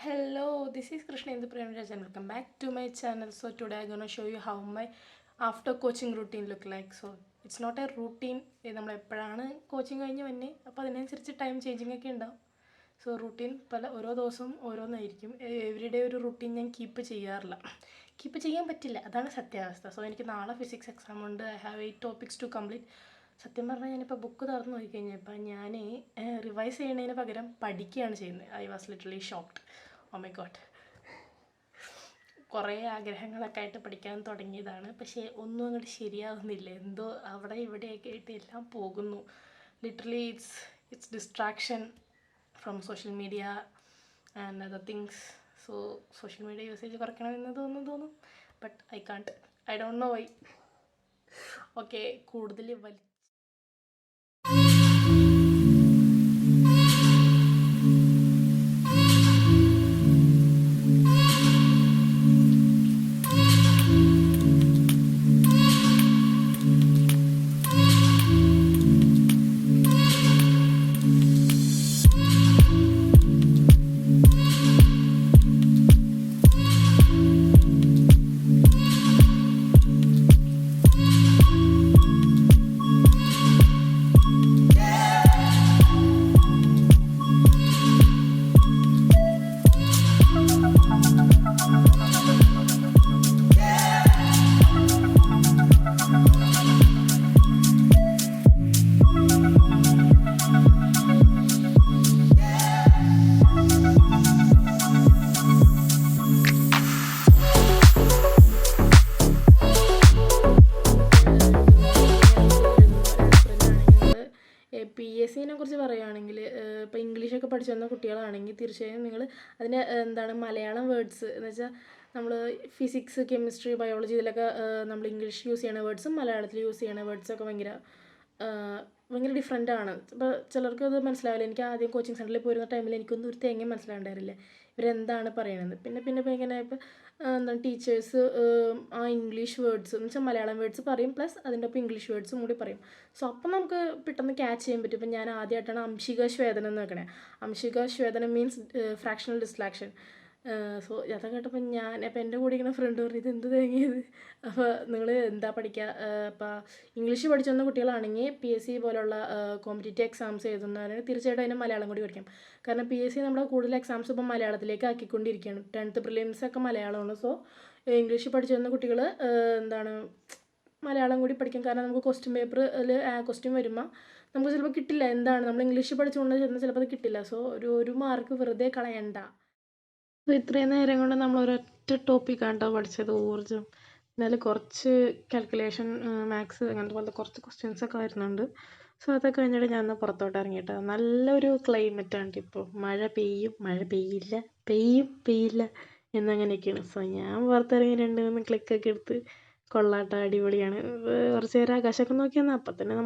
Hello, this is Krishnendu Premraj and welcome back to my channel. So today I'm gonna show you how my after coaching routine look like. So it's not a routine. നമ്മൾ എപ്പോഴാണ് coaching കഴിഞ്ഞ് വന്നേ അപ്പോൾ അതിനനുസരിച്ച് time changing ഒക്കെ ഉണ്ടാവും. So routine ഓരോ ദിവസവും ഓരോന്നായിരിക്കും. എവറി ഡേ ഒരു റൂട്ടീൻ ഞാൻ കീപ്പ് ചെയ്യാറില്ല. കീപ്പ് ചെയ്യാൻ പറ്റില്ല, അതാണ് സത്യാവസ്ഥ. സോ എനിക്ക് നാളെ ഫിസിക്സ് എക്സാം ഉണ്ട്. I have 8 topics to complete. സത്യം പറഞ്ഞാൽ ഞാനിപ്പോൾ ബുക്ക് തുറന്ന് നോക്കിക്കഴിഞ്ഞപ്പോൾ ഞാൻ റിവൈസ് ചെയ്യുന്നതിന് പകരം പഠിക്കുകയാണ് ചെയ്യുന്നത്. I was literally shocked. Oh my God. കുറേ ആഗ്രഹങ്ങളൊക്കെ ആയിട്ട് പഠിക്കാൻ തുടങ്ങിയതാണ്, പക്ഷേ ഒന്നും അങ്ങോട്ട് ശരിയാവുന്നില്ല. എന്തോ അവിടെ ഇവിടെയൊക്കെ ആയിട്ട് എല്ലാം പോകുന്നു. Literally it's distraction from social media and other things. So social media usage കുറയ്ക്കണമെന്ന് തോന്നും. But I can't. I don't know why. Okay, കൂടുതൽ PSCനെ കുറിച്ച് പറയുകയാണെങ്കിൽ, ഇപ്പോൾ ഇംഗ്ലീഷൊക്കെ പഠിച്ചു വന്ന കുട്ടികളാണെങ്കിൽ തീർച്ചയായും നിങ്ങൾ അതിന് മലയാളം വേർഡ്സ് എന്ന് വെച്ചാൽ നമ്മൾ ഫിസിക്സ്, കെമിസ്ട്രി, ബയോളജി ഇതിലൊക്കെ നമ്മൾ ഇംഗ്ലീഷ് യൂസ് ചെയ്യണ വേർഡ്സും മലയാളത്തിൽ യൂസ് ചെയ്യണ വേർഡ്സൊക്കെ ഭയങ്കര ഡിഫറെൻ്റ് ആണ്. ഇപ്പോൾ ചിലർക്ക് അത് മനസ്സിലാവില്ല. എനിക്ക് ആദ്യം കോച്ചിങ് സെൻറ്ററിൽ പോയിരുന്ന ടൈമിൽ എനിക്കൊന്നും ഒരു തേങ്ങയും മനസ്സിലാണ്ടായിരുന്നില്ല ഇവരെന്താണ് പറയണത്. പിന്നെ ഇങ്ങനെ ഇപ്പോൾ ടീച്ചേഴ്സ് ആ ഇംഗ്ലീഷ് വേർഡ്സ് എന്ന് വെച്ചാൽ മലയാളം വേർഡ്സ് പറയും, പ്ലസ് അതിൻ്റെ ഒപ്പം ഇംഗ്ലീഷ് വേർഡ്സും കൂടി പറയും. സോ അപ്പം നമുക്ക് പെട്ടെന്ന് ക്യാച്ച് ചെയ്യാൻ പറ്റും. ഇപ്പം ഞാൻ ആദ്യമായിട്ടാണ് അംശിക ശ്വേതനം എന്ന് വെക്കണേ. അംശിക ശ്വേതനം മീൻസ് ഫ്രാക്ഷണൽ ഡിസ്ട്രാക്ഷൻ. സോ അതൊക്കെ കേട്ടപ്പോൾ അപ്പോൾ എൻ്റെ കൂടെ ഇങ്ങനെ ഫ്രണ്ട് പറഞ്ഞു, ഇത് എന്ത് തേങ്ങിയത്. അപ്പോൾ നിങ്ങൾ എന്താ പഠിക്കുക, ഇപ്പോൾ ഇംഗ്ലീഷ് പഠിച്ചു വന്ന കുട്ടികളാണെങ്കിൽ PSC പോലുള്ള കോമ്പറ്റേറ്റീവ് എക്സാംസ് എഴുതുന്നവരാണെങ്കിൽ തീർച്ചയായിട്ടും അതിന് മലയാളം കൂടി പഠിക്കാം. കാരണം PSC നമ്മുടെ കൂടുതൽ എക്സാംസ് ഇപ്പം മലയാളത്തിലേക്ക് ആക്കിക്കൊണ്ടിരിക്കുകയാണ്. 10th പ്രിലിംസ് ഒക്കെ മലയാളമാണ്. സോ ഇംഗ്ലീഷ് പഠിച്ചു വന്ന കുട്ടികൾ മലയാളം കൂടി പഠിക്കാം. കാരണം നമുക്ക് ക്വസ്റ്റ്യൻ പേപ്പറിൽ ക്വസ്റ്റ്യൻ വരുമ്പോൾ നമുക്ക് ചിലപ്പോൾ കിട്ടില്ല. നമ്മൾ ഇംഗ്ലീഷ് പഠിച്ചുകൊണ്ട് ചെന്നാൽ ചിലപ്പോൾ അത് കിട്ടില്ല. സോ ഒരു മാർക്ക് വെറുതെ കളയണ്ട. ഇത്രയും നേരം കൊണ്ട് നമ്മൾ ഒരൊറ്റ ടോപ്പിക്കാണ് കേട്ടോ പഠിച്ചത്, ഊർജ്ജം. എന്നാലും കുറച്ച് കാൽക്കുലേഷൻ, മാത്സ് അങ്ങനത്തെ പോലത്തെ കുറച്ച് ക്വസ്റ്റ്യൻസൊക്കെ വരുന്നുണ്ട്. സോ അതൊക്കെ കഴിഞ്ഞിട്ട് ഞാൻ പുറത്തോട്ട് ഇറങ്ങിയിട്ട് നല്ലൊരു ക്ലൈമറ്റാണ് ഇപ്പോൾ. മഴ പെയ്യും, മഴ പെയ്യില്ല എന്നങ്ങനെയൊക്കെയാണ്. സോ ഞാൻ പുറത്തിറങ്ങി 2-3 ക്ലിക്കൊക്കെ എടുത്ത് കൊള്ളാട്ട, അടിപൊളിയാണ്. കുറച്ച് നേരം ആകാശമൊക്കെ നോക്കി വന്നാൽ അപ്പം തന്നെ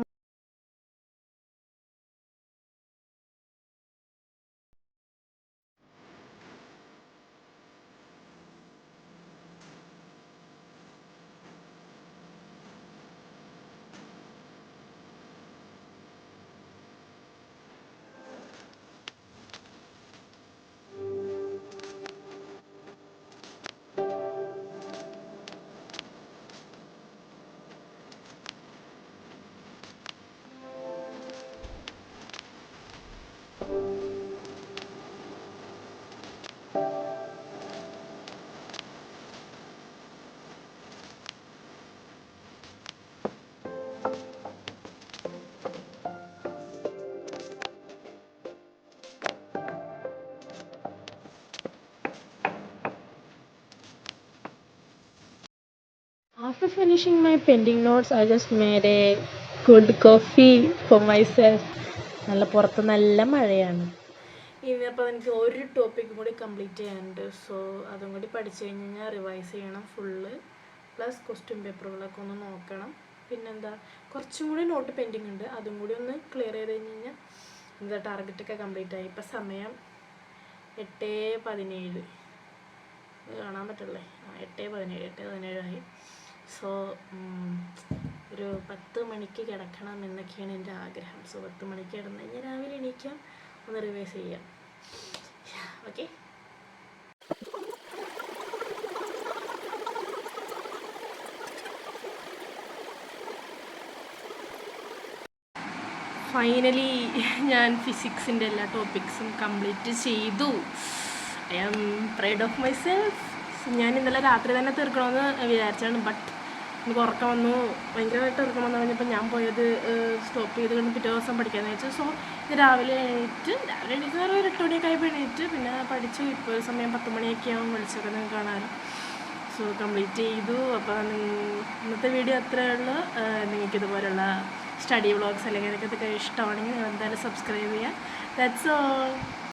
After finishing my pending notes, I just made a good coffee for myself. പുറത്ത് നല്ല മഴയാണ്. ഇനിയപ്പോൾ എനിക്ക് ഒരു ടോപ്പിക്കും കൂടി കംപ്ലീറ്റ് ചെയ്യാനുണ്ട്. സോ അതും കൂടി പഠിച്ചു കഴിഞ്ഞാൽ റിവൈസ് ചെയ്യണം ഫുള്ള്, പ്ലസ് ക്വസ്റ്റ്യൻ പേപ്പറുകളൊക്കെ ഒന്ന് നോക്കണം. പിന്നെന്താ, കുറച്ചും കൂടി നോട്ട് പെൻഡിങ് ഉണ്ട്, അതും കൂടി ഒന്ന് ക്ലിയർ ചെയ്ത് കഴിഞ്ഞാൽ ടാർഗറ്റൊക്കെ കംപ്ലീറ്റ് ആയി. ഇപ്പം സമയം 8:17 കാണാൻ പറ്റുള്ളേ. 8:17 ആയി. സോ ഒരു 10 മണിക്ക് കിടക്കണം എന്നൊക്കെയാണ് എൻ്റെ ആഗ്രഹം. സോ 10 മണിക്ക് കിടന്ന് കഴിഞ്ഞാൽ രാവിലെ എണീക്കാം, ഒന്ന് റിവൈസ് ചെയ്യാം. ഓക്കെ. ഫൈനലി ഞാൻ ഫിസിക്സിൻ്റെ എല്ലാ ടോപ്പിക്സും കംപ്ലീറ്റ് ചെയ്തു. I am pride of myself. ഞാൻ ഇന്നലെ രാത്രി തന്നെ തീർക്കണമെന്ന് വിചാരിച്ചാണ്. ബട്ട് എനിക്ക് ഉറക്കം വന്നു, ഭയങ്കരമായിട്ട് ഉറക്കം വന്നു കഴിഞ്ഞപ്പോൾ ഞാൻ പോയത് സ്റ്റോപ്പ് ചെയ്ത് കൊണ്ട് പിറ്റേ ദിവസം പഠിക്കാമെന്ന് വെച്ചു. സോ ഇത് രാവിലെ എണീറ്റ് ഒരു 8 മണിയൊക്കെ ആയപ്പോൾ എണീറ്റ് പിന്നെ പഠിച്ചു. ഇപ്പോൾ സമയം 10 മണിയൊക്കെ ആവും, വിളിച്ചൊക്കെ നിങ്ങൾക്ക് കാണാനും. സോ കംപ്ലീറ്റ് ചെയ്തു. അപ്പോൾ ഇന്നത്തെ വീഡിയോ അത്രയേ ഉള്ളൂ. നിങ്ങൾക്ക് ഇതുപോലുള്ള സ്റ്റഡി വ്ളോഗ്സ് അല്ലെങ്കിൽ എനിക്കതൊക്കെ ഇഷ്ടമാണെങ്കിൽ നിങ്ങൾ എന്തായാലും സബ്സ്ക്രൈബ് ചെയ്യുക. That's all.